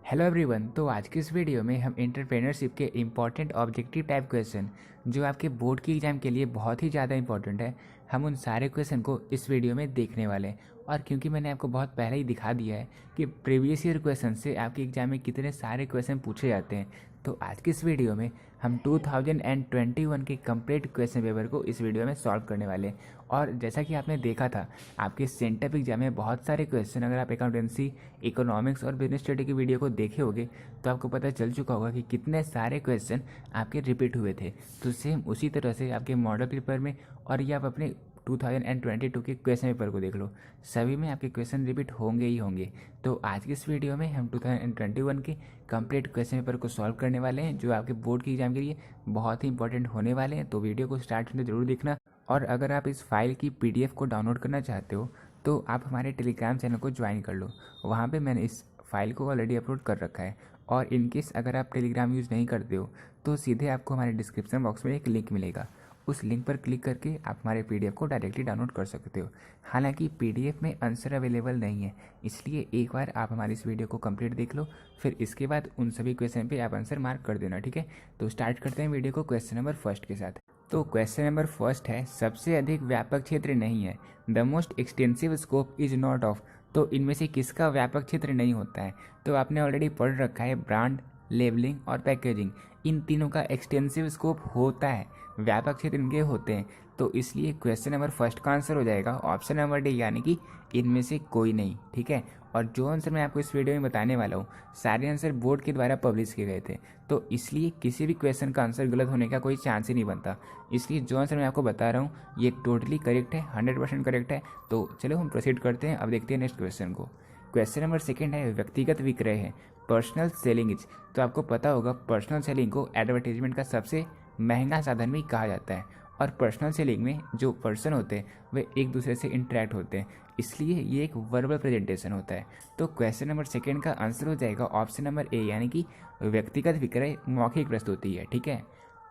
Hello everyone. तो आज की इस वीडियो में हम एंटरप्रेन्योरशिप के इम्पॉर्टेंट ऑब्जेक्टिव टाइप क्वेश्चन जो आपके बोर्ड की एग्ज़ाम के लिए बहुत ही ज़्यादा इंपॉर्टेंट है, हम उन सारे क्वेश्चन को इस वीडियो में देखने वाले हैं। और क्योंकि मैंने आपको बहुत पहले ही दिखा दिया है कि प्रीवियस ईयर क्वेश्चन से आपके एग्ज़ाम में कितने सारे क्वेश्चन पूछे जाते हैं, तो आज की इस वीडियो में हम 2021 के कंप्लीट क्वेश्चन पेपर को इस वीडियो में सॉल्व करने वाले हैं। और जैसा कि आपने देखा था आपके सेंटअप एग्जाम में बहुत सारे क्वेश्चन, अगर आप अकाउंटेंसी, इकोनॉमिक्स और बिजनेस स्टडी की वीडियो को देखे होंगे तो आपको पता चल चुका होगा कि कितने सारे क्वेश्चन आपके रिपीट हुए थे। तो सेम उसी तरह से आपके मॉडल पेपर में और ये आप अपने 2022 के क्वेश्चन पेपर को देख लो, सभी में आपके क्वेश्चन रिपीट होंगे ही होंगे। तो आज की इस वीडियो में हम 2021 के कंप्लीट क्वेश्चन पेपर को सॉल्व करने वाले हैं जो आपके बोर्ड की एग्जाम के लिए बहुत ही इंपॉर्टेंट होने वाले हैं। तो वीडियो को स्टार्ट में जरूर देखना। और अगर आप इस फाइल की PDF को डाउनलोड करना चाहते हो तो आप हमारे टेलीग्राम चैनल को ज्वाइन कर लो, वहाँ पे मैंने इस फाइल को ऑलरेडी अपलोड कर रखा है। और इनकेस अगर आप टेलीग्राम यूज़ नहीं करते हो तो सीधे आपको हमारे डिस्क्रिप्शन बॉक्स में एक लिंक मिलेगा, उस लिंक पर क्लिक करके आप हमारे PDF को डायरेक्टली डाउनलोड कर सकते हो। हालांकि PDF में आंसर अवेलेबल नहीं है, इसलिए एक बार आप हमारी इस वीडियो को कंप्लीट देख लो, फिर इसके बाद उन सभी क्वेश्चन पे आप आंसर मार्क कर देना, ठीक है। तो स्टार्ट करते हैं वीडियो को क्वेश्चन नंबर फर्स्ट के साथ। तो क्वेश्चन नंबर फर्स्ट है, सबसे अधिक व्यापक क्षेत्र नहीं है, the most extensive scope is not of. तो इनमें से किसका व्यापक क्षेत्र नहीं होता है? तो आपने ऑलरेडी पढ़ रखा है, ब्रांड, लेबलिंग और पैकेजिंग, इन तीनों का एक्सटेंसिव स्कोप होता है, व्यापक क्षेत्र इनके होते हैं। तो इसलिए क्वेश्चन नंबर फर्स्ट का आंसर हो जाएगा ऑप्शन नंबर डी, यानी कि इनमें से कोई नहीं, ठीक है। और जो आंसर मैं आपको इस वीडियो में बताने वाला हूँ सारे आंसर बोर्ड के द्वारा पब्लिश किए गए थे, तो इसलिए किसी भी क्वेश्चन का आंसर गलत होने का कोई चांस ही नहीं बनता। इसलिए जो आंसर मैं आपको बता रहा हूँ ये टोटली करेक्ट है, 100% करेक्ट है। तो चलो हम प्रोसीड करते हैं, अब देखते हैं नेक्स्ट क्वेश्चन को। क्वेश्चन नंबर सेकंड है, व्यक्तिगत विक्रय है, पर्सनल सेलिंग इज। तो आपको पता होगा पर्सनल सेलिंग को एडवर्टीजमेंट का सबसे महंगा साधन भी कहा जाता है। और पर्सनल सेलिंग में जो पर्सन होते हैं वे एक दूसरे से इंटरेक्ट होते हैं, इसलिए ये एक वर्बल प्रेजेंटेशन होता है। तो क्वेश्चन नंबर सेकंड का आंसर हो जाएगा ऑप्शन नंबर ए, यानी कि व्यक्तिगत विक्रय मौखिक प्रस्तुति है, ठीक है।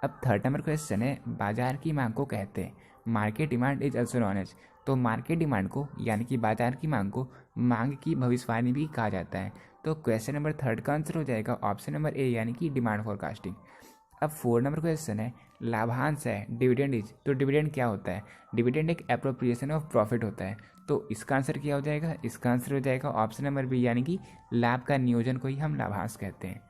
अब थर्ड नंबर क्वेश्चन है, बाजार की मांग को कहते हैं, market demand is also known एज। तो मार्केट डिमांड को यानी कि बाजार की मांग को मांग की भविष्यवाणी भी कहा जाता है। तो क्वेश्चन नंबर थर्ड का आंसर हो जाएगा ऑप्शन नंबर ए, यानी कि डिमांड फोरकास्टिंग। अब 4 नंबर क्वेश्चन है, लाभांश है, डिविडेंड इज। तो डिविडेंड क्या होता है? डिविडेंड एक एप्रोप्रिएशन ऑफ प्रॉफिट होता है। तो इसका आंसर क्या हो जाएगा? इसका आंसर हो जाएगा ऑप्शन नंबर बी, यानी कि लाभ का नियोजन को ही हम लाभांश कहते हैं।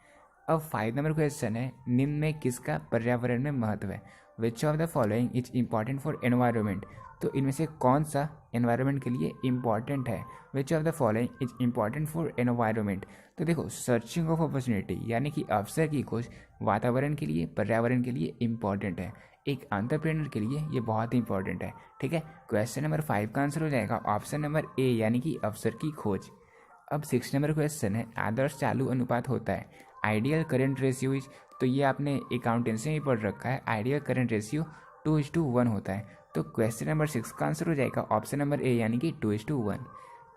अब 5 नंबर क्वेश्चन है, निम्न में किसका पर्यावरण में महत्व है? Which of the following is important for environment. तो इनमें से कौन सा एनवायरमेंट के लिए इम्पॉर्टेंट है? Which of the following is important for environment. तो देखो, सर्चिंग ऑफ अपॉर्चुनिटी यानी कि अवसर की खोज वातावरण के लिए, पर्यावरण के लिए इम्पॉर्टेंट है। एक एंटरप्रेन्योर के लिए ये बहुत ही इंपॉर्टेंट है, ठीक है। क्वेश्चन नंबर 5 का आंसर हो जाएगा ऑप्शन नंबर ए, यानी कि अवसर की खोज। अब 6 नंबर क्वेश्चन है, आदर्श चालू अनुपात होता है, आइडियल करंट रेशियो इज। तो ये आपने अकाउंटेंसी में पढ़ रखा है, आइडियल करंट रेशियो 2:1 होता है। तो क्वेश्चन नंबर 6 का आंसर हो जाएगा ऑप्शन नंबर ए, यानी कि 2:1।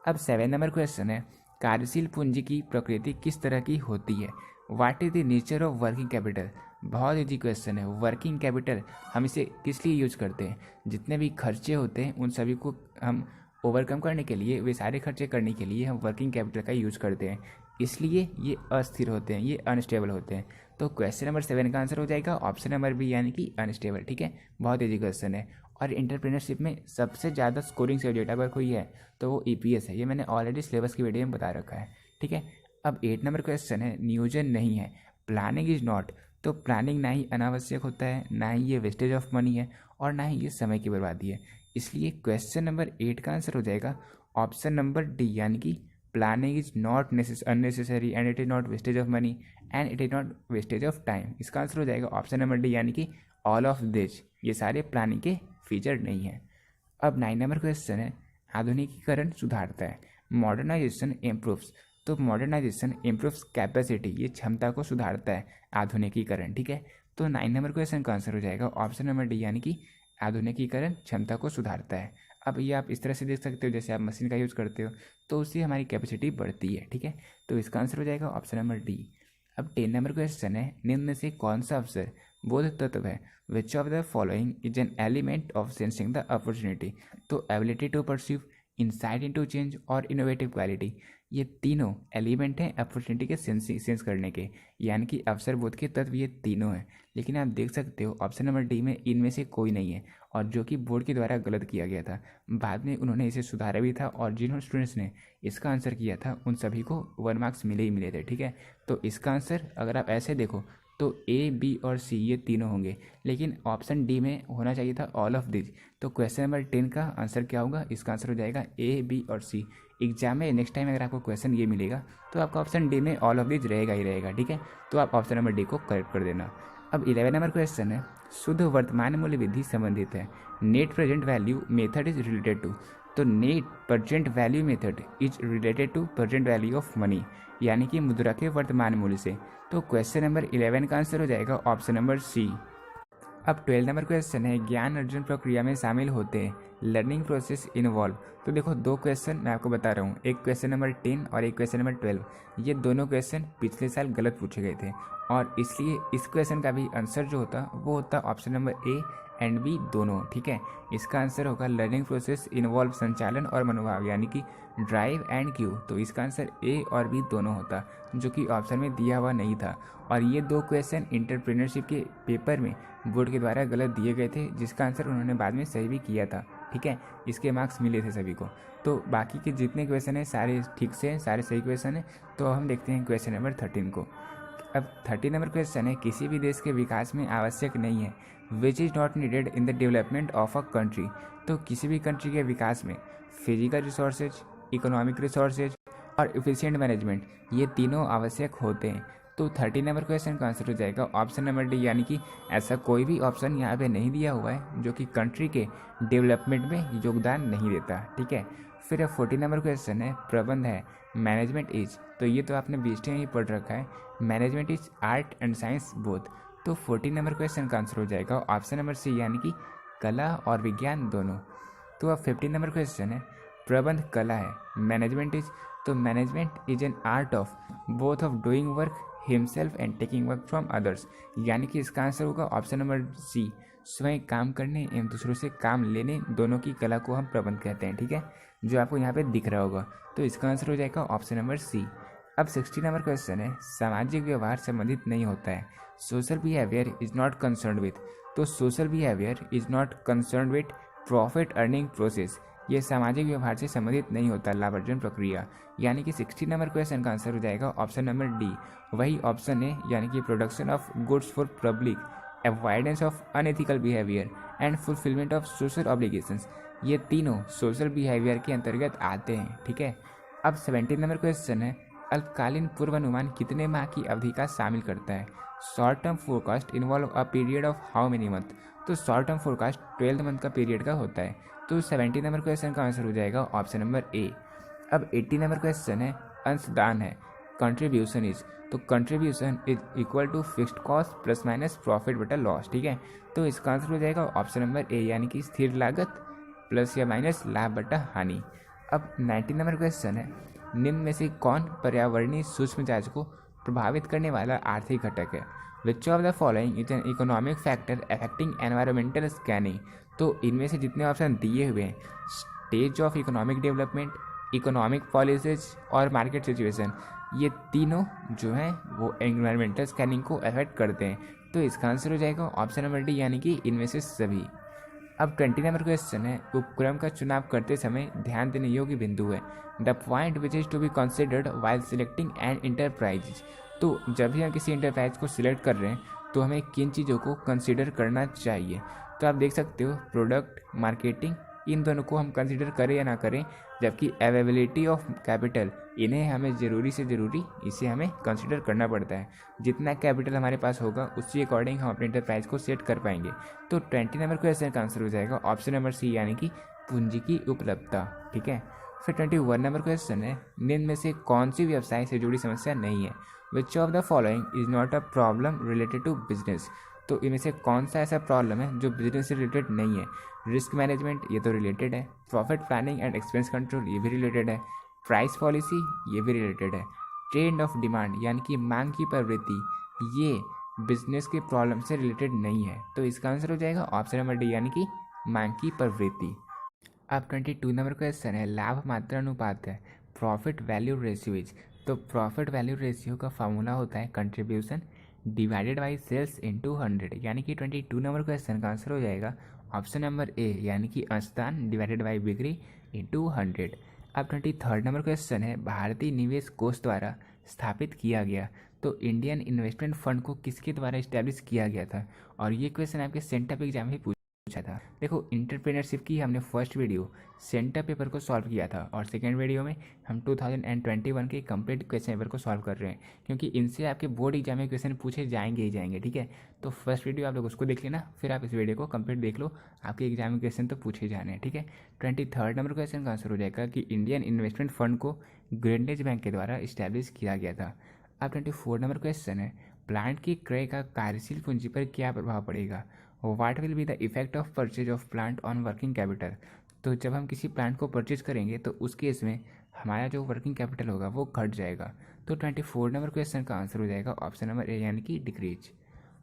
अब 7 नंबर क्वेश्चन है, कार्यशील पूंजी की प्रकृति किस तरह की होती है? What is the nature of working capital. बहुत इजी क्वेश्चन है। वर्किंग कैपिटल हम इसे किस लिए यूज करते हैं? जितने भी खर्चे होते हैं उन सभी को हम ओवरकम करने के लिए, वे सारे खर्चे करने के लिए हम वर्किंग कैपिटल का यूज करते हैं, इसलिए ये अस्थिर होते हैं, ये अनस्टेबल होते हैं। तो क्वेश्चन नंबर 7 का आंसर हो जाएगा ऑप्शन नंबर बी, यानी कि अनस्टेबल, ठीक है। बहुत इजी क्वेश्चन है। और एंटरप्रेन्योरशिप में सबसे ज़्यादा स्कोरिंग सब्जेक्ट अगर कोई है तो वो EPS है, ये मैंने ऑलरेडी सिलेबस की वीडियो में बता रखा है, ठीक है। अब 8 नंबर क्वेश्चन है, नियोजन नहीं है, प्लानिंग इज नॉट। तो प्लानिंग ना ही अनावश्यक होता है, ना ही ये वेस्टेज ऑफ मनी है, और ना ही ये समय की बर्बादी है। इसलिए क्वेश्चन नंबर 8 का आंसर हो जाएगा ऑप्शन नंबर डी, यानी कि planning is not unnecessary and it is not wastage of money and it is not wastage of time. इसका आंसर हो जाएगा ऑप्शन नंबर डी, यानी कि ऑल ऑफ दिस, ये सारे प्लानिंग के फीचर नहीं है। अब 9 नंबर क्वेश्चन है, आधुनिकीकरण सुधारता है, मॉडर्नाइजेशन इम्प्रूव्स। तो मॉडर्नाइजेशन इम्प्रूव्स कैपेसिटी, ये क्षमता को सुधारता है आधुनिकीकरण, ठीक है। तो 9 नंबर क्वेश्चन का आंसर हो जाएगा ऑप्शन नंबर डी, यानी कि आधुनिकीकरण क्षमता को सुधारता है। अब ये आप इस तरह से देख सकते हो, जैसे आप मशीन का यूज़ करते हो तो उससे हमारी कैपेसिटी बढ़ती है, ठीक है। तो इसका आंसर हो जाएगा ऑप्शन नंबर डी। अब 10 नंबर क्वेश्चन है, निम्न में से कौन सा अवसर बोध तत्व है? Which of the following is an element of sensing the opportunity. तो ability to perceive, insight into change और इनोवेटिव क्वालिटी, ये तीनों एलिमेंट हैं अपॉर्चुनिटी के सेंस करने के, यानी कि अवसर बोध के तत्व ये तीनों हैं। लेकिन आप देख सकते हो ऑप्शन नंबर डी में इनमें से कोई नहीं है, और जो कि बोर्ड के द्वारा गलत किया गया था। बाद में उन्होंने इसे सुधारा भी था, और जिन स्टूडेंट्स ने इसका आंसर किया था उन सभी को 1 मार्क्स मिले ही मिले थे। ठीक है, तो इसका आंसर अगर आप ऐसे देखो तो ए, बी और सी ये तीनों होंगे, लेकिन ऑप्शन डी में होना चाहिए था ऑल ऑफ दिस। तो क्वेश्चन नंबर 10 का आंसर क्या होगा? इसका आंसर हो जाएगा ए, बी और सी। एग्जाम में नेक्स्ट टाइम अगर आपको क्वेश्चन ये मिलेगा तो आपका ऑप्शन डी में ऑल ऑफ दिस रहेगा ही रहेगा। ठीक है, तो आप ऑप्शन नंबर डी को करेक्ट कर देना। अब 11 नंबर क्वेश्चन है, शुद्ध वर्तमान मूल्य विधि संबंधित है, net present value method is related to. तो net present value method is related to present value of money, यानी कि मुद्रा के वर्तमान मूल्य से। तो क्वेश्चन नंबर 11 का आंसर हो जाएगा ऑप्शन नंबर सी। अब 12 नंबर क्वेश्चन है, ज्ञान अर्जन प्रक्रिया में शामिल होते हैं, लर्निंग प्रोसेस इन्वॉल्व। तो देखो दो क्वेश्चन मैं आपको बता रहा हूँ, एक क्वेश्चन नंबर 10 और एक क्वेश्चन नंबर 12। ये दोनों क्वेश्चन पिछले साल गलत पूछे गए थे, और इसलिए इस क्वेश्चन का भी आंसर जो होता वो होता option number A and B दोनों। ठीक है, इसका आंसर होगा लर्निंग प्रोसेस इन्वॉल्व संचालन और मनोभाव, यानी कि ड्राइव एंड क्यू। तो इसका आंसर ए और बी दोनों होता, जो कि ऑप्शन में दिया हुआ नहीं था। और ये दो क्वेश्चन एंटरप्रेन्योरशिप के पेपर में बोर्ड के द्वारा गलत दिए गए थे, जिसका आंसर उन्होंने बाद में सही भी किया था। ठीक है, इसके मार्क्स मिले थे सभी को। तो बाकी के जितने क्वेश्चन हैं सारे ठीक से हैं, सारे सही क्वेश्चन हैं। तो हम देखते हैं क्वेश्चन नंबर 13 को। अब 13 नंबर क्वेश्चन है, किसी भी देश के विकास में आवश्यक नहीं है, which is not needed in the development of a country. तो किसी भी कंट्री के विकास में फिजिकल रिसोर्सेज, इकोनॉमिक रिसोर्सेज और एफिशिएंट मैनेजमेंट ये तीनों आवश्यक होते हैं। तो 13 नंबर क्वेश्चन का आंसर हो जाएगा ऑप्शन नंबर डी, यानी कि ऐसा कोई भी ऑप्शन यहाँ पे नहीं दिया हुआ है जो कि कंट्री के डेवलपमेंट में योगदान नहीं देता। ठीक है, फिर 14 नंबर क्वेश्चन है, प्रबंध है, मैनेजमेंट इज। तो ये तो आपने बीएसटी में ही पढ़ रखा है, management is art and science both. तो 14 नंबर क्वेश्चन का आंसर हो जाएगा ऑप्शन नंबर सी, यानी कि कला और विज्ञान दोनों। तो अब 15 नंबर क्वेश्चन है, प्रबंध कला है, मैनेजमेंट इज। तो management is an art of both of doing work himself and taking work from others, यानी कि इसका आंसर होगा ऑप्शन नंबर सी, स्वयं काम करने एवं दूसरों से काम लेने दोनों की कला को हम प्रबंध कहते हैं। ठीक है, जो आपको यहाँ पे दिख रहा होगा। तो इसका आंसर हो जाएगा ऑप्शन नंबर सी। अब 16 नंबर क्वेश्चन है, सामाजिक व्यवहार संबंधित नहीं होता है, social behaviour is not concern with. तो social behaviour is not concern with profit earning process, ये सामाजिक व्यवहार से संबंधित नहीं होता लाभ अर्जन प्रक्रिया, यानी कि 16 नंबर क्वेश्चन का आंसर हो जाएगा ऑप्शन नंबर डी, वही ऑप्शन है, यानी कि production of goods for public, avoidance of unethical behaviour and fulfilment of social obligations, ये तीनों सोशल बिहेवियर के अंतर्गत आते हैं। ठीक है, अब 17 नंबर क्वेश्चन है, अल्पकालीन पूर्वानुमान कितने माह की अवधि का शामिल करता है, short term forecast involve a period of how many month. तो शॉर्ट टर्म फोरकास्ट 12 मंथ का पीरियड का होता है। तो 17 नंबर क्वेश्चन का आंसर हो जाएगा ऑप्शन नंबर ए। अब 80 नंबर क्वेश्चन है, अंशदान है, कंट्रीब्यूशन इज। तो contribution is equal to fixed cost plus minus profit बटा लॉस। ठीक है, तो इसका आंसर हो जाएगा ऑप्शन नंबर ए, यानी कि स्थिर लागत प्लस या माइनस लाभ बटा हानि। अब 19 नंबर क्वेश्चन है, निम्न में से कौन पर्यावरणीय सूक्ष्म जांच को प्रभावित करने वाला आर्थिक घटक है, which of the following is an economic factor affecting environmental scanning. तो इनमें से जितने ऑप्शन दिए हुए हैं, stage of economic development, economic policies और मार्केट सिचुएशन, ये तीनों जो हैं वो एनवायरमेंटल स्कैनिंग को अफेक्ट करते हैं। तो इसका आंसर हो जाएगा ऑप्शन नंबर डी, यानी कि इनमें से सभी। अब 20 नंबर क्वेश्चन है, उपक्रम का चुनाव करते समय ध्यान देने योग्य बिंदु है, the point which is to be considered while selecting an enterprise. तो जब भी हम किसी इंटरप्राइज को सिलेक्ट कर रहे हैं तो हमें किन चीज़ों को कंसिडर करना चाहिए। तो आप देख सकते हो प्रोडक्ट, मार्केटिंग, इन दोनों को हम कंसिडर करें या ना करें, जबकि अवेलेबिलिटी ऑफ कैपिटल, इन्हें हमें ज़रूरी से ज़रूरी इसे हमें कंसिडर करना पड़ता है। जितना कैपिटल हमारे पास होगा उसी अकॉर्डिंग हम अपने इंटरप्राइज को सेट कर पाएंगे। तो 20 नंबर क्वेश्चन का आंसर हो जाएगा ऑप्शन नंबर सी, यानी कि पूंजी की उपलब्धता। ठीक है, फिर 21 नंबर क्वेश्चन है, निम्न में से कौन सी व्यवसाय से जुड़ी समस्या नहीं है, which of the following is not a problem related to business. तो इनमें से कौन सा ऐसा प्रॉब्लम है जो बिजनेस से रिलेटेड नहीं है, रिस्क मैनेजमेंट ये तो रिलेटेड है, profit planning and expense control ये भी रिलेटेड है, प्राइस पॉलिसी ये भी रिलेटेड है, ट्रेंड ऑफ डिमांड यानी कि मांग की प्रवृत्ति ये बिजनेस के प्रॉब्लम से रिलेटेड नहीं है। तो इसका आंसर हो जाएगा ऑप्शन नंबर डी, यानी कि मांग की प्रवृत्ति। अब 22 नंबर क्वेश्चन है, लाभ मात्रा अनुपात है, प्रॉफिट वैल्यू रेशियो इज। तो प्रॉफिट वैल्यू रेशियो का फार्मूला होता है contribution divided by sales into 100, यानी कि 22 नंबर क्वेश्चन का आंसर हो जाएगा ऑप्शन नंबर ए, यानी कि अंशदान डिवाइडेड बाई बिक्री इंटू 100। अब 23 नंबर क्वेश्चन है, भारतीय निवेश कोष द्वारा स्थापित किया गया तो इंडियन इन्वेस्टमेंट फंड को किसके द्वारा इस्टेब्लिश किया गया था। और ये क्वेश्चन आपके सेंटर एग्जाम में पूछा था। देखो, एंटरप्रेन्योरशिप की हमने फर्स्ट वीडियो सेंटर पेपर को सॉल्व किया था और सेकंड वीडियो में हम 2021 के कंप्लीट क्वेश्चन पेपर को सॉल्व कर रहे हैं, क्योंकि इनसे आपके बोर्ड एग्जाम में क्वेश्चन पूछे जाएंगे ही जाएंगे। ठीक है, तो फर्स्ट वीडियो आप लोग उसको देख लेना, फिर आप इस वीडियो को कंप्लीट देख लो, आपके एग्जाम में क्वेश्चन तो पूछे जाने हैं। ठीक है, 23 नंबर क्वेश्चन का आंसर हो जाएगा कि इंडियन इन्वेस्टमेंट फंड को ग्रेनेज बैंक के द्वारा इस्टेब्लिश किया गया था। अब 24 नंबर क्वेश्चन है, प्लांट की क्रय का कार्यशील पूंजी पर क्या प्रभाव पड़ेगा। What will be the effect of purchase of plant on working capital. तो जब हम किसी प्लांट को परचेज करेंगे तो उस केस में हमारा जो वर्किंग कैपिटल होगा वो घट जाएगा। तो 24 नंबर क्वेश्चन का आंसर हो जाएगा ऑप्शन नंबर ए, यानी कि डिक्रीज।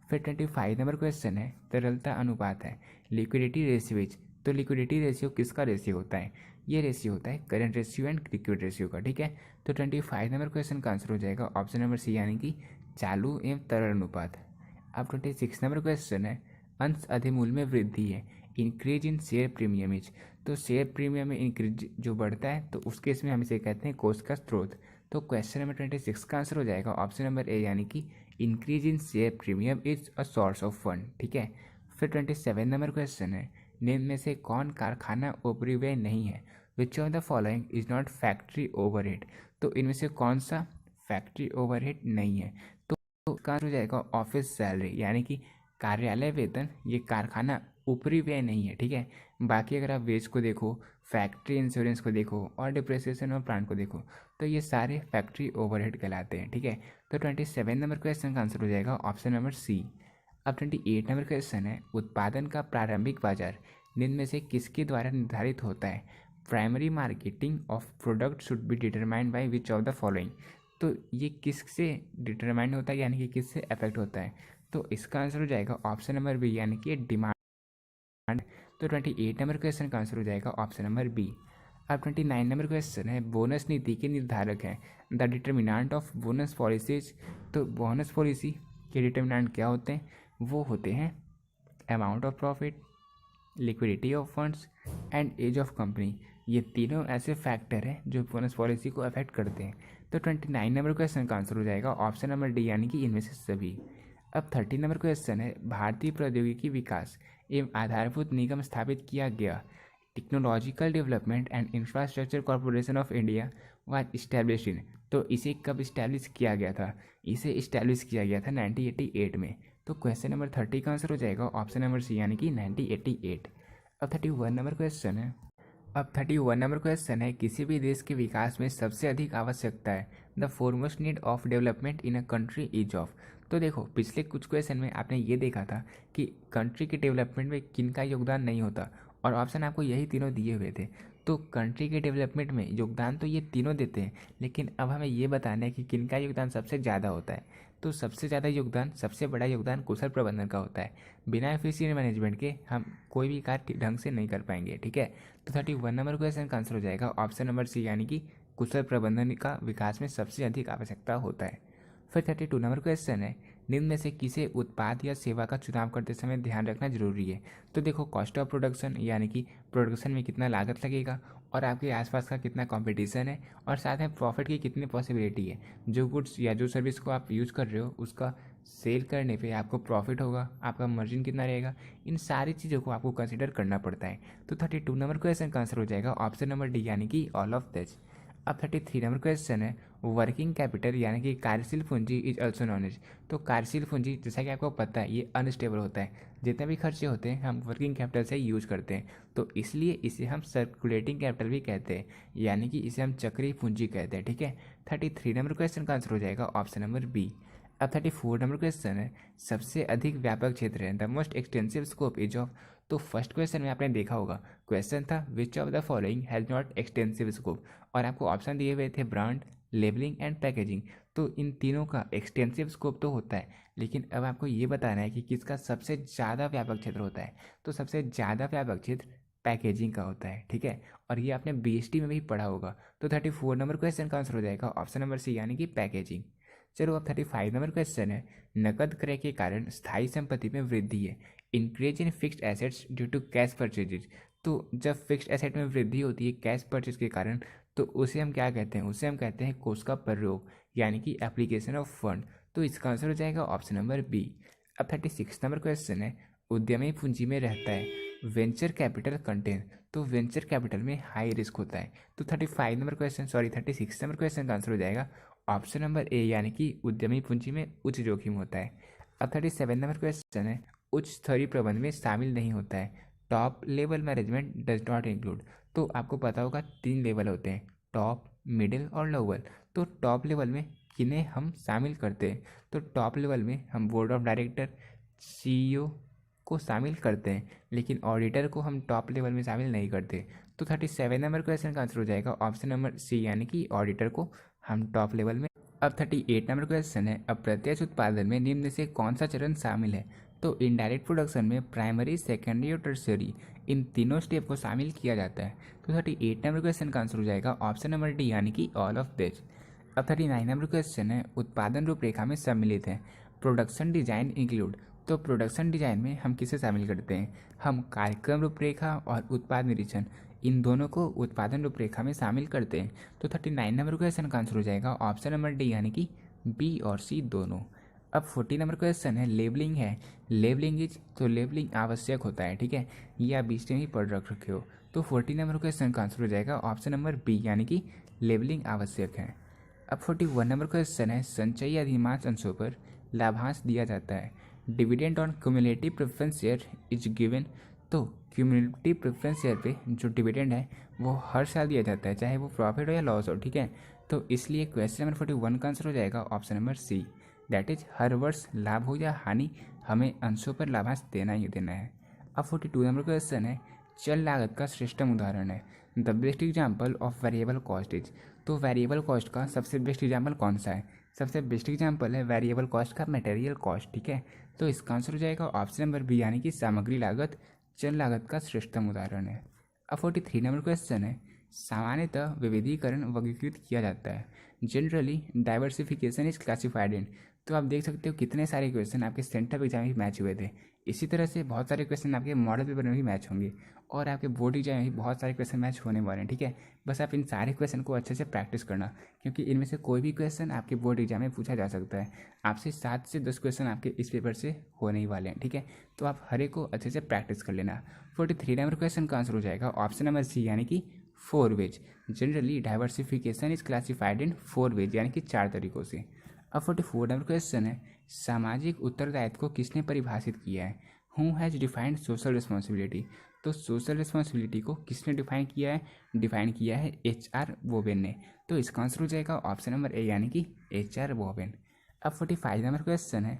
फिर 25 नंबर क्वेश्चन है, तरलता अनुपात है लिक्विडिटी रेशियो इज। तो लिक्विडिटी रेशियो किसका रेशियो होता है, ये रेशियो होता है current ratio and liquid ratio का। ठीक है, तो 25 नंबर क्वेश्चन का आंसर हो जाएगा ऑप्शन नंबर सी, यानी कि चालू एवं तरल अनुपात। अब 26 नंबर क्वेश्चन है, अंश अधिमूल्य में वृद्धि है increase in share premium is. तो शेयर प्रीमियम में इंक्रीज जो बढ़ता है तो उस केस में हम इसे कहते हैं कोष का स्रोत। तो क्वेश्चन नंबर 26 का आंसर हो जाएगा ऑप्शन नंबर ए, यानी कि increase in share premium is a source of fund. ठीक है, फिर 27 नंबर क्वेश्चन है, निम्न में से कौन कारखाना ऊपरी व्यय नहीं है। Which of the following is not factory overhead. तो इनमें से कौन सा फैक्ट्री ओवरहेड नहीं है। तो इसका आंसर हो जाएगा ऑफिस सैलरी, यानी कि कार्यालय वेतन, ये कारखाना ऊपरी व्यय नहीं है। ठीक है, बाकी अगर आप वेज को देखो, फैक्ट्री इंश्योरेंस को देखो और डिप्रिसिएशन और प्लांट को देखो तो ये सारे फैक्ट्री ओवरहेड कहलाते हैं। ठीक है, तो 27 नंबर क्वेश्चन का आंसर हो जाएगा ऑप्शन नंबर सी। अब 28 नंबर क्वेश्चन है, उत्पादन का प्रारंभिक बाजार निम्न में से किसके द्वारा निर्धारित होता है। Primary marketing of product should be determined by which of the following. तो ये किससे डिटरमाइंड होता है, यानी कि किससे अफेक्ट होता है। तो इसका आंसर हो जाएगा ऑप्शन नंबर बी, यानी कि डिमांड। तो 28 नंबर क्वेश्चन का आंसर हो जाएगा ऑप्शन नंबर बी। अब 29 नंबर क्वेश्चन है, बोनस नीति के निर्धारक हैं the determinant of bonus policies. तो बोनस पॉलिसी के डिटर्मिनेंट क्या होते हैं, वो होते हैं amount of profit, liquidity of funds and age of company. ये तीनों ऐसे फैक्टर हैं जो बोनस पॉलिसी को अफेक्ट करते हैं। तो 29 नंबर क्वेश्चन का आंसर हो जाएगा ऑप्शन नंबर डी, यानी कि इनमें से सभी। अब 30 नंबर क्वेश्चन है, भारतीय प्रौद्योगिकी विकास एवं आधारभूत निगम स्थापित किया गया technological development and infrastructure corporation of India was establish in. तो इसे कब इस्टेब्लिश किया गया था, इसे इस्टेब्लिश किया गया था 1988 में। तो क्वेश्चन नंबर 30 का आंसर हो जाएगा ऑप्शन नंबर सी, यानी कि 1988। अब 31 नंबर क्वेश्चन है, किसी भी देश के विकास में सबसे अधिक आवश्यकता है the foremost need of development in a country is of. तो देखो, पिछले कुछ क्वेश्चन में आपने ये देखा था कि कंट्री के डेवलपमेंट में किन का योगदान नहीं होता और ऑप्शन आपको यही तीनों दिए हुए थे। तो कंट्री के डेवलपमेंट में योगदान तो ये तीनों देते हैं, लेकिन अब हमें ये बताना है कि किन का योगदान सबसे ज़्यादा होता है। तो सबसे ज़्यादा योगदान, सबसे बड़ा योगदान कुशल प्रबंधन का होता है। बिना एफिशिएंट मैनेजमेंट के हम कोई भी कार्य ढंग से नहीं कर पाएंगे। ठीक है, तो 31 नंबर क्वेश्चन का आंसर हो जाएगा ऑप्शन नंबर सी, यानी कि कुशल प्रबंधन का विकास में सबसे अधिक आवश्यकता होता है। फिर 32 नंबर क्वेश्चन है, निम्न में से किसे उत्पाद या सेवा का चुनाव करते समय ध्यान रखना जरूरी है। तो देखो, कॉस्ट ऑफ प्रोडक्शन, यानी कि प्रोडक्शन में कितना लागत लगेगा और आपके आसपास का कितना कंपटीशन है, और साथ में प्रॉफिट की कितनी पॉसिबिलिटी है। जो गुड्स या जो सर्विस को आप यूज़ कर रहे हो उसका सेल करने पे आपको प्रॉफिट होगा, आपका मार्जिन कितना रहेगा, इन सारी चीज़ों को आपको कंसिडर करना पड़ता है। तो 32 नंबर क्वेश्चन का आंसर हो जाएगा ऑप्शन नंबर डी, यानी कि ऑल ऑफ दिस। अब 33 नंबर क्वेश्चन है, वर्किंग कैपिटल यानी कि कार्यशील पूंजी इज ऑल्सो नॉन एज। तो कार्यशील पूंजी, जैसा कि आपको पता है, ये अनस्टेबल होता है। जितने भी खर्चे होते हैं हम वर्किंग कैपिटल से यूज करते हैं, तो इसलिए इसे हम सर्कुलेटिंग कैपिटल भी कहते हैं, यानी कि इसे हम चक्रीय पूंजी कहते हैं। ठीक है, 33 नंबर क्वेश्चन का आंसर हो जाएगा ऑप्शन नंबर बी। अब 34 नंबर क्वेश्चन है, सबसे अधिक व्यापक क्षेत्र है the most extensive scope is of. तो फर्स्ट क्वेश्चन में आपने देखा होगा, क्वेश्चन था विच of the following has not extensive scope, और आपको ऑप्शन दिए हुए थे ब्रांड, लेबलिंग एंड पैकेजिंग। तो इन तीनों का एक्सटेंसिव स्कोप तो होता है, लेकिन अब आपको ये बताना है कि किसका सबसे ज़्यादा व्यापक क्षेत्र होता है। तो सबसे ज़्यादा व्यापक क्षेत्र पैकेजिंग का होता है, ठीक है। और ये आपने बीएसटी में भी पढ़ा होगा। तो 34 नंबर क्वेश्चन का आंसर हो जाएगा ऑप्शन नंबर सी यानी कि पैकेजिंग। चलो अब 35 नंबर क्वेश्चन है, नकद क्रय के कारण स्थायी संपत्ति में वृद्धि है, increase in fixed assets due to cash purchases. तो जब फिक्स्ड एसेट में वृद्धि होती है कैश परचेज के कारण, तो उसे हम क्या कहते हैं, उसे हम कहते हैं कोष का प्रयोग यानी कि एप्लीकेशन ऑफ फंड। तो इसका आंसर हो जाएगा ऑप्शन नंबर बी। अब 36 नंबर क्वेश्चन है, उद्यमी पूंजी में रहता है, वेंचर कैपिटल कंटेन। तो वेंचर कैपिटल में हाई रिस्क होता है। तो 36 नंबर क्वेश्चन का आंसर हो जाएगा ऑप्शन नंबर ए यानी कि उद्यमी पूंजी में उच्च जोखिम होता है। अब 37 नंबर क्वेश्चन है, उच्च स्तरीय प्रबंधन में शामिल नहीं होता है, top level management does not include. तो आपको पता होगा 3 लेवल होते हैं, टॉप, मिडिल और लोअर। तो टॉप लेवल में किन्हें हम शामिल करते हैं, तो टॉप लेवल में हम बोर्ड ऑफ डायरेक्टर, सीईओ को शामिल करते हैं, लेकिन ऑडिटर को हम टॉप लेवल में शामिल नहीं करते। तो 37 नंबर क्वेश्चन का आंसर हो जाएगा ऑप्शन नंबर सी यानी कि ऑडिटर को हम टॉप लेवल में। अब 38 नंबर क्वेश्चन है, अप्रत्यक्ष उत्पादन में निम्न से कौन सा चरण शामिल है। तो इनडायरेक्ट प्रोडक्शन में प्राइमरी, सेकेंडरी और टर्शियरी इन तीनों स्टेप को शामिल किया जाता है। तो 38 नंबर क्वेश्चन का आंसर हो जाएगा ऑप्शन नंबर डी यानी कि ऑल ऑफ दिस। अब 39 नंबर क्वेश्चन है, उत्पादन रूपरेखा में सम्मिलित है, प्रोडक्शन डिजाइन इंक्लूड। तो प्रोडक्शन डिजाइन में हम किसे शामिल करते हैं, हम कार्यक्रम रूपरेखा और उत्पाद निरीक्षण, इन दोनों को उत्पादन रूपरेखा में शामिल करते हैं। तो 39 नंबर क्वेश्चन का आंसर हो जाएगा ऑप्शन नंबर डी यानी कि बी और सी दोनों। अब 40 नंबर क्वेश्चन है, लेबलिंग है, लेबलिंग इज। तो लेबलिंग आवश्यक होता है, ठीक है, ये आप बीच में ही पढ़ रखे हो। तो 40 नंबर क्वेश्चन का आंसर हो जाएगा ऑप्शन नंबर बी यानी कि लेबलिंग आवश्यक है। अब 41 नंबर क्वेश्चन है, संचयी अधिमांश अंशों पर लाभांश दिया जाता है, dividend on cumulative preference share is given. तो क्यूमुलेटिव प्रेफरेंस शेयर पे जो डिविडेंड है वो हर साल दिया जाता है, चाहे वो प्रॉफिट हो या लॉस हो, ठीक है। तो इसलिए क्वेश्चन नंबर 41 का आंसर हो जाएगा option number C, that is हर वर्ष लाभ हो या हानि हमें अंशों पर लाभांश देना ही देना है। अब 42 नंबर क्वेश्चन है, चल लागत का श्रेष्ठतम उदाहरण है, the best example of variable cost is. तो वेरिएबल कॉस्ट का सबसे बेस्ट एग्जाम्पल कौन सा है, सबसे बेस्ट एग्जाम्पल है वेरिएबल कॉस्ट का मटेरियल कॉस्ट, ठीक है। तो इसका आंसर हो जाएगा ऑप्शन नंबर बी यानी कि सामग्री लागत चल लागत का श्रेष्ठतम उदाहरण है। अब 43 नंबर क्वेश्चन है, सामान्यतः विविधीकरण वर्गीकृत किया जाता है, जनरली डाइवर्सिफिकेशन इज क्लासिफाइड इन। तो आप देख सकते हो कितने सारे क्वेश्चन आपके सेंटर एग्जाम में भी मैच हुए थे। इसी तरह से बहुत सारे क्वेश्चन आपके मॉडल पेपर में भी मैच होंगे और आपके बोर्ड एग्जाम में भी बहुत सारे क्वेश्चन मैच होने वाले हैं, ठीक है। बस आप इन सारे क्वेश्चन को अच्छे से प्रैक्टिस करना, क्योंकि इनमें से कोई भी क्वेश्चन आपके बोर्ड एग्जाम में पूछा जा सकता है। आपसे 7 से 10 क्वेश्चन आपके इस पेपर से होने ही वाले हैं, ठीक है। तो आप हर एक को अच्छे से प्रैक्टिस कर लेना। 43 नंबर क्वेश्चन का आंसर हो जाएगा ऑप्शन नंबर सी यानी कि 4 ways, generally diversification is classified in 4 ways यानी कि 4 तरीकों से। अब 44 नंबर क्वेश्चन है, सामाजिक उत्तरदायित्व को किसने परिभाषित किया है, who has defined social responsibility. तो सोशल रिस्पॉन्सिबिलिटी को किसने डिफाइन किया है HR वोवेन ने। तो इसका आंसर हो जाएगा ऑप्शन नंबर ए यानी कि HR वोवेन। अब 45 नंबर क्वेश्चन है,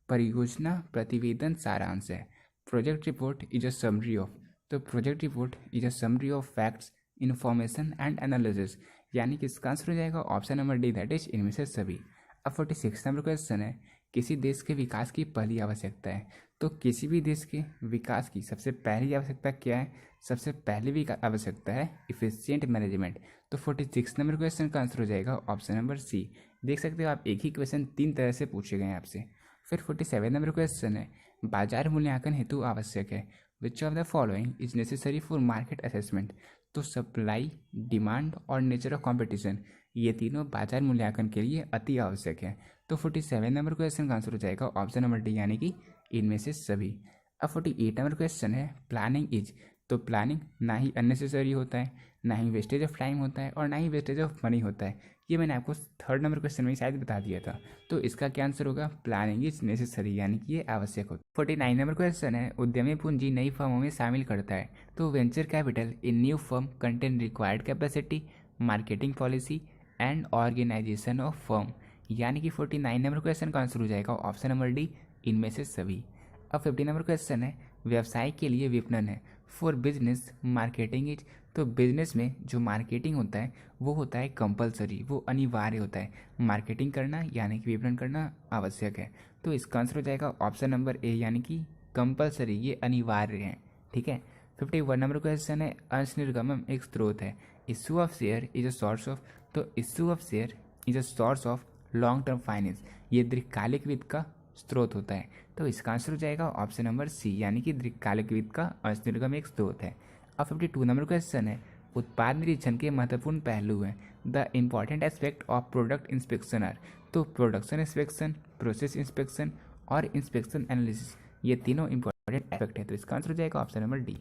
परियोजना प्रतिवेदन सारांश है, project report is a summary of. तो project report is a summary of facts, information and analysis, यानी कि इसका आंसर हो जाएगा option number D, that is इनमें से सभी। अब 46 नंबर क्वेश्चन है, किसी देश के विकास की पहली आवश्यकता है। तो किसी भी देश के विकास की सबसे पहली आवश्यकता क्या है, सबसे पहली आवश्यकता है इफिशिएंट मैनेजमेंट। तो 46 नंबर क्वेश्चन का आंसर हो जाएगा ऑप्शन नंबर सी। देख सकते हो आप एक ही क्वेश्चन 3 तरह से पूछे गए हैं आपसे। फिर 47 नंबर क्वेश्चन है, बाजार मूल्यांकन हेतु आवश्यक है, which of the following is necessary for market assessment. तो सप्लाई, डिमांड और नेचर ऑफ कॉम्पिटिशन, ये तीनों बाजार मूल्यांकन के लिए अति आवश्यक है। तो 47 नंबर क्वेश्चन का आंसर हो जाएगा ऑप्शन नंबर डी यानी कि इनमें से सभी। अब 48 नंबर क्वेश्चन है, प्लानिंग इज। तो प्लानिंग ना ही अननेसेसरी होता है, ना ही वेस्टेज ऑफ टाइम होता है और ना ही वेस्टेज ऑफ मनी होता है। ये मैंने आपको 3rd नंबर क्वेश्चन में शायद बता दिया था। तो इसका क्या आंसर होगा, प्लानिंग इज नेसेसरी, यानी कि ये आवश्यक होता है। 49 नंबर क्वेश्चन है, उद्यमी पूंजी नई फर्मों में शामिल करता है। तो venture capital in new firm contain required capacity, marketing policy and organisation of firm, यानी कि 49 नंबर क्वेश्चन का आंसर हो जाएगा ऑप्शन नंबर डी, इनमें से सभी। अब 50 नंबर क्वेश्चन है, व्यवसाय के लिए विपणन है, फॉर बिजनेस मार्केटिंग इज। तो बिजनेस में जो मार्केटिंग होता है वो होता है कंपलसरी, वो अनिवार्य होता है, मार्केटिंग करना यानी कि विपणन करना आवश्यक है। तो इसका आंसर हो जाएगा ऑप्शन नंबर ए यानी कि कंपलसरी, ये अनिवार्य है, ठीक है। 51 नंबर क्वेश्चन है, अंश निर्गमन एक स्रोत है। Issue of share is a source of, तो issue of share is a source of long term finance, ये दीर्घकालिक वित्त का स्रोत होता है। तो इसका आंसर हो जाएगा ऑप्शन नंबर सी, यानी कि दीर्घकालिक वित्त का अंश निर्गम एक स्रोत है। अब 52 नंबर क्वेश्चन है, उत्पाद निरीक्षण के महत्वपूर्ण पहलू हैं। The important aspect of product inspection are, तो प्रोडक्शन इंस्पेक्शन, प्रोसेस इंस्पेक्शन और इंस्पेक्शन एनालिसिस, ये तीनों इंपॉर्टेंट एस्पेक्ट है। तो इसका आंसर हो जाएगा ऑप्शन नंबर डी।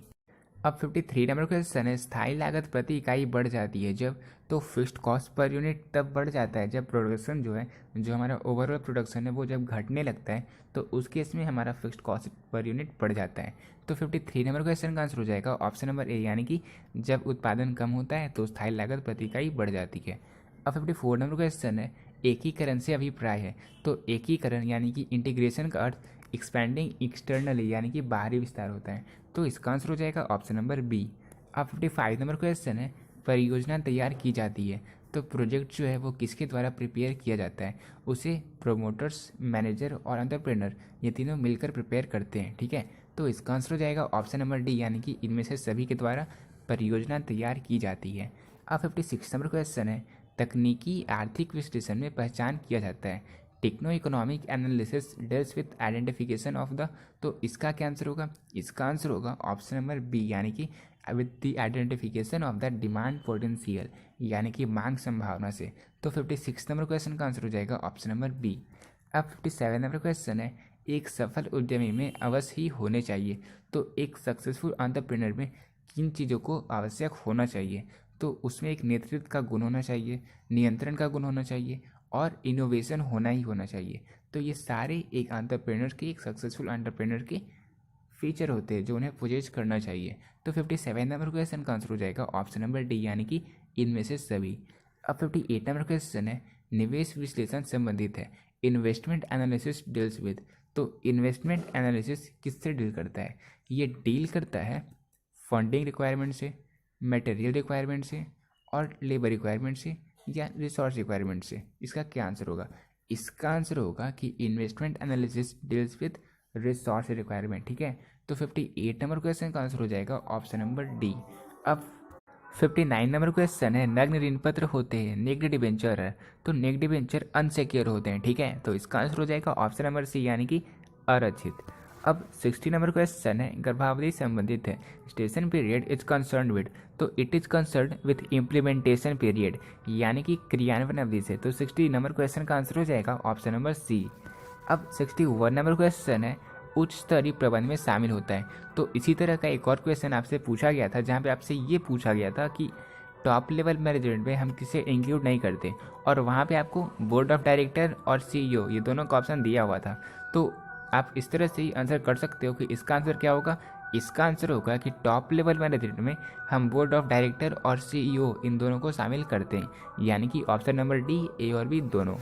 अब 53 नंबर क्वेश्चन है, स्थायी लागत प्रति इकाई बढ़ जाती है जब, तो फिक्स्ड कॉस्ट पर यूनिट तब बढ़ जाता है जब प्रोडक्शन जो है, जो हमारा ओवरऑल प्रोडक्शन है वो जब घटने लगता है, तो उस केस में हमारा फिक्स्ड कॉस्ट पर यूनिट बढ़ जाता है। तो 53 नंबर क्वेश्चन का आंसर हो जाएगा ऑप्शन नंबर ए, यानी कि जब उत्पादन कम होता है तो स्थायी लागत प्रति इकाई बढ़ जाती है। अब 54 नंबर क्वेश्चन है, एकीकरण से अभिप्राय है, तो एकीकरण यानी कि इंटीग्रेशन का अर्थ एक्सपैंडिंग एक्सटर्नली यानी कि बाहरी विस्तार होता है। तो इसका आंसर हो जाएगा ऑप्शन नंबर बी। अब 55 नंबर क्वेश्चन है, परियोजना तैयार की जाती है, तो प्रोजेक्ट जो है वो किसके द्वारा प्रिपेयर किया जाता है, उसे प्रोमोटर्स, मैनेजर और एंटरप्रेन्योर ये तीनों मिलकर प्रिपेयर करते हैं। ठीक है, तो इसका आंसर हो जाएगा ऑप्शन नंबर डी, यानी कि इनमें से सभी के द्वारा परियोजना तैयार की जाती है। अब 56 नंबर क्वेश्चन है, तकनीकी आर्थिक विश्लेषण में पहचान किया जाता है। Techno economic analysis deals with identification of the, तो इसका क्या आंसर होगा, इसका आंसर होगा ऑप्शन नंबर बी, यानी कि with the identification of the demand potential, यानी कि मांग संभावना से। तो 56 नंबर क्वेश्चन का आंसर हो जाएगा ऑप्शन नंबर बी। अब 57 नंबर क्वेश्चन है, एक सफल उद्यमी में अवश्य ही होने चाहिए, तो एक सक्सेसफुल एंटरप्रेन्योर में किन चीज़ों को आवश्यक होना चाहिए, तो उसमें एक नेतृत्व का गुण होना चाहिए, नियंत्रण का गुण होना चाहिए और इनोवेशन होना ही होना चाहिए। तो ये सारे एक एंटरप्रेन्योर के, एक सक्सेसफुल एंटरप्रेन्योर के फीचर होते हैं जो उन्हें पोजेस करना चाहिए। तो 57 नंबर क्वेश्चन का आंसर हो जाएगा ऑप्शन नंबर डी, यानी कि इनमें से सभी। अब 58 नंबर क्वेश्चन है, निवेश विश्लेषण संबंधित है। इन्वेस्टमेंट एनालिसिस डील्स विद, तो इन्वेस्टमेंट एनालिसिस किससे डील करता है, ये डील करता है फंडिंग रिक्वायरमेंट से, मटेरियल रिक्वायरमेंट से और लेबर रिक्वायरमेंट से या रिसोर्स रिक्वायरमेंट से। इसका क्या आंसर होगा, इसका आंसर होगा कि investment analysis deals with resource requirement. ठीक है, तो 58 नंबर क्वेश्चन का आंसर हो जाएगा ऑप्शन नंबर डी। अब 59 नंबर क्वेश्चन है, नग्न ऋण पत्र होते हैं, नेक्ड डिबेंचर है, तो नेक्ड डिबेंचर अनसिक्योर होते हैं। ठीक है, तो इसका आंसर हो जाएगा ऑप्शन नंबर सी, यानी कि अरक्षित। अब 60 नंबर क्वेश्चन है, गर्भावधि संबंधित है। Gestation period is concern with, तो it is concern with implementation period, यानी कि क्रियान्वयन अवधि से। तो 60 नंबर क्वेश्चन का आंसर हो जाएगा ऑप्शन नंबर सी। अब 61 नंबर क्वेश्चन है, उच्च स्तरीय प्रबंध में शामिल होता है। तो इसी तरह का एक और क्वेश्चन आपसे पूछा गया था, जहाँ पे आपसे ये पूछा गया था कि टॉप लेवल मैनेजमेंट में हम किसे इंक्लूड नहीं करते, और वहाँ पे आपको बोर्ड ऑफ डायरेक्टर और CEO ये दोनों का ऑप्शन दिया हुआ था। तो आप इस तरह से ही आंसर कर सकते हो कि इसका आंसर क्या होगा, इसका आंसर होगा कि टॉप लेवल मैनेजमेंट में हम बोर्ड ऑफ डायरेक्टर और CEO इन दोनों को शामिल करते हैं, यानी कि ऑप्शन नंबर डी, ए और बी दोनों।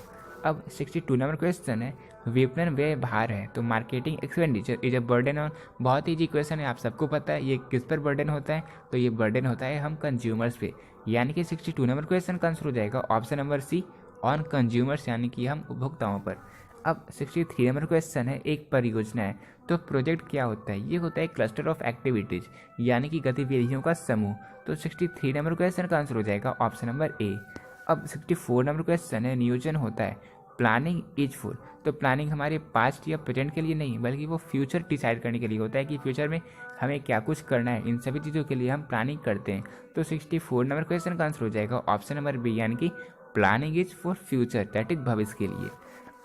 अब 62 नंबर क्वेश्चन है, विपणन व्यय भार है, तो marketing expenditure is a burden on, बहुत ईजी क्वेश्चन है, आप सबको पता है ये किस पर बर्डन होता है, तो ये बर्डन होता है हम कंज्यूमर्स पे, यानी कि 62 नंबर क्वेश्चन का आंसर हो जाएगा option number C, on consumers, यानी कि हम उपभोक्ताओं पर। अब 63 नंबर क्वेश्चन है, एक परियोजना है, तो प्रोजेक्ट क्या होता है, ये होता है क्लस्टर ऑफ एक्टिविटीज, यानी कि गतिविधियों का समूह। तो 63 नंबर क्वेश्चन का आंसर हो जाएगा ऑप्शन नंबर ए। अब 64 नंबर क्वेश्चन है, नियोजन होता है, प्लानिंग इज फॉर, तो प्लानिंग हमारे पास्ट या प्रेजेंट के लिए नहीं, बल्कि वो फ्यूचर डिसाइड करने के लिए होता है कि फ्यूचर में हमें क्या कुछ करना है, इन सभी चीज़ों के लिए हम प्लानिंग करते हैं। तो 64 नंबर क्वेश्चन का आंसर हो जाएगा ऑप्शन नंबर बी, यानी कि planning is for future, that is भविष्य के लिए।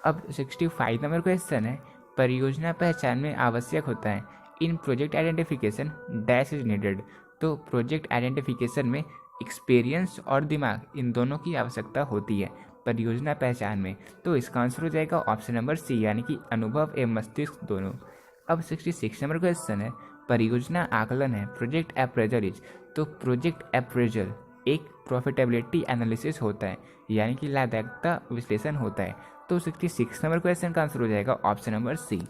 अब 65 नंबर क्वेश्चन है, परियोजना पहचान में आवश्यक होता है, in project identification dash is needed, तो प्रोजेक्ट आइडेंटिफिकेशन में एक्सपीरियंस और दिमाग इन दोनों की आवश्यकता होती है परियोजना पहचान में। तो इसका आंसर हो जाएगा ऑप्शन नंबर सी, यानी कि अनुभव एवं मस्तिष्क दोनों। अब 66 नंबर क्वेश्चन है, परियोजना आकलन है, प्रोजेक्ट अप्रेजल इज, तो प्रोजेक्ट अप्रेजल एक प्रॉफिटेबिलिटी एनालिसिस होता है, यानी कि लाभदायकता विश्लेषण होता है। तो 66 नंबर क्वेश्चन का आंसर हो जाएगा ऑप्शन नंबर सी।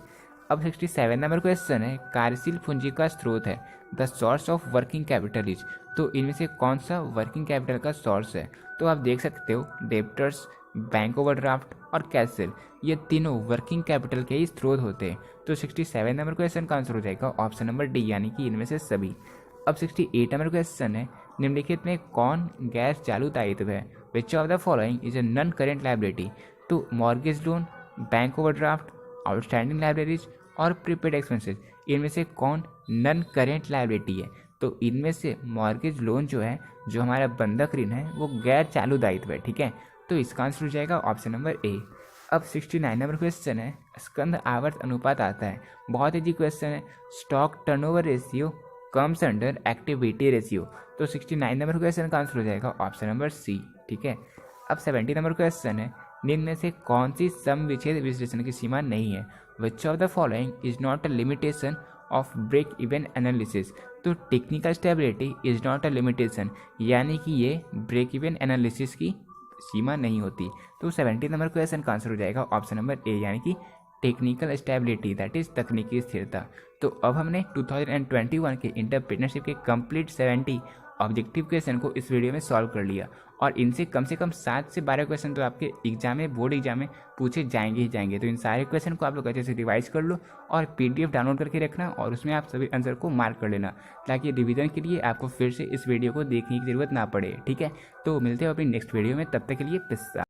अब 67 नंबर क्वेश्चन है, कार्यशील पूंजी का स्रोत है, the source of working capital is, तो इनमें से कौन सा वर्किंग कैपिटल का सोर्स है, तो आप देख सकते हो डेब्टर्स, बैंक ओवरड्राफ्ट और कैश सेल, ये तीनों वर्किंग कैपिटल के ही स्रोत होते हैं। तो 67 नंबर क्वेश्चन का आंसर हो जाएगा ऑप्शन नंबर डी, यानी कि इनमें से सभी। अब 68 नंबर क्वेश्चन है, निम्नलिखित में कौन गैर चालू दायित्व है? Which of the following is a non current liability? तो mortgage loan, bank overdraft, outstanding liabilities और प्रीपेड एक्सपेंसेस, इनमें से कौन नॉन करेंट लाइबिलिटी है? तो इनमें से मॉर्गेज लोन जो है, जो हमारा बंधक ऋण है, वो गैर चालू दायित्व है, ठीक है। तो इसका आंसर हो जाएगा ऑप्शन नंबर ए। अब 69 नंबर क्वेश्चन है, स्कंद आवर्त अनुपात आता है, बहुत इजी क्वेश्चन है। Stock turnover ratio comes under activity ratio. तो 69 नंबर क्वेश्चन का आंसर हो जाएगा ऑप्शन नंबर सी, ठीक है। अब 70 नंबर क्वेश्चन है, निम्न में से कौन सी सम विच्छेद विश्लेषण की सीमा नहीं है? Which of the following is not a limitation of break even analysis? तो technical stability is not a limitation, यानी कि ये ब्रेक इवन एनालिसिस की सीमा नहीं होती। तो 70 नंबर क्वेश्चन का आंसर हो जाएगा ऑप्शन नंबर ए, यानी कि टेक्निकल स्टेबिलिटी, दैट इज तकनीकी स्थिरता। तो अब हमने 2021 के एंटरप्रेन्योरशिप के कंप्लीट 70 ऑब्जेक्टिव क्वेश्चन को इस वीडियो में सॉल्व कर लिया, और इनसे कम से कम 7 से 12 क्वेश्चन तो आपके एग्जाम में, बोर्ड एग्जाम में पूछे जाएंगे ही जाएंगे। तो इन सारे क्वेश्चन को आप लोग अच्छे से रिवाइज कर लो और PDF डाउनलोड करके रखना, और उसमें आप सभी आंसर को मार्क कर लेना, ताकि रिवीजन के लिए आपको फिर से इस वीडियो को देखने की ज़रूरत ना पड़े, ठीक है। तो मिलते हैं अपनी नेक्स्ट वीडियो में, तब तक के लिए पिस्सा।